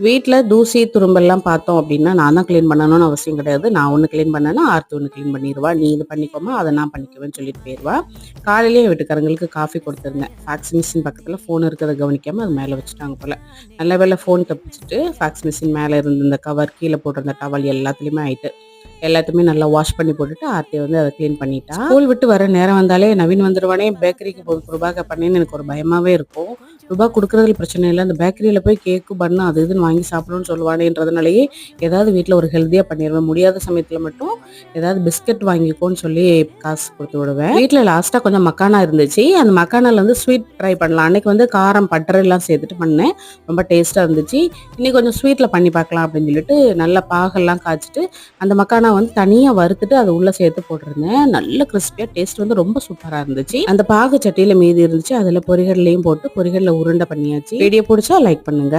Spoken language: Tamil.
வீட்ல தூசி துரும்பெல்லாம் பார்த்தோம் அப்படின்னா நான் தான் க்ளீன் பண்ணணும்னு அவசியம் கிடையாது. நான் ஒன்று க்ளீன் பண்ணேன்னா ஆர்த்தி ஒன்று க்ளீன் பண்ணிடுவா. நீ இது பண்ணிக்கோமா, அதை நான் பண்ணிக்குவேன்னு சொல்லிட்டு போயிடுவா. காலையிலேயே என் வீட்டுக்காரங்களுக்கு காஃபி கொடுத்துருந்தேன். ஃபேக்ஸ் மிஷின் பக்கத்தில் ஃபோன் இருக்கிறத கவனிக்காமல் அது மேலே வச்சுட்டாங்க போல். நல்ல வேளை ஃபோன் தப்பிச்சுட்டு ஃபேக்ஸ் மிஷின் மேலே இருந்த இந்த கவர், கீழே போட்டிருந்த டவல் எல்லாத்துலேயுமே ஆயிட்டு. எல்லாத்தையுமே நல்லா வாஷ் பண்ணி போட்டுட்டு ஆர்த்தி வந்து அதை க்ளீன் பண்ணிட்டா. ஸ்கூல் விட்டு வர நேரம் வந்தாலே நவீன் வந்துடுவானே, பேக்கரிக்கு போய் ரூபா கேட்பானேன்னு எனக்கு ஒரு பயமாகவே இருக்கும். ரூபா கொடுக்குறதுல பிரச்சனை இல்லை, அந்த பேக்கரியில் போய் கேக்கு பண்ணு அது இதுன்னு வாங்கி சாப்பிடணும்னு சொல்லுவானேன்றதுனாலேயே ஏதாவது வீட்டில் ஒரு ஹெல்த்தியாக பண்ணிடுவேன். முடியாத சமயத்தில் மட்டும் ஏதாவது பிஸ்கட் வாங்கிக்கோன்னு சொல்லி காசு கொடுத்து விடுவேன். வீட்டில் லாஸ்ட்டாக கொஞ்சம் மக்கானா இருந்துச்சு. அந்த மக்கானாவில் வந்து ஸ்வீட் ட்ரை பண்ணலாம். அன்றைக்கி வந்து காரம் பட்டர் எல்லாம் சேர்த்துட்டு பண்ணேன். ரொம்ப டேஸ்ட்டாக இருந்துச்சு. இன்னைக்கு கொஞ்சம் ஸ்வீட்டில் பண்ணி பார்க்கலாம் அப்படின்னு சொல்லிட்டு நல்லா பாகெல்லாம் காய்ச்சிட்டு அந்த மக்கானா வந்து தனியாக வறுத்துட்டு அதை உள்ளே சேர்த்து போட்டிருந்தேன். நல்ல கிறிஸ்பியாக டேஸ்ட் வந்து ரொம்ப சூப்பராக இருந்துச்சு. அந்த பாகு சட்டியில் மீதி இருந்துச்சு. அதில் பொரிகடலையும் போட்டு பொரிகடலை உருண்டை பண்ணியாச்சு. வீடியோ பிடிச்சா லைக் பண்ணுங்க.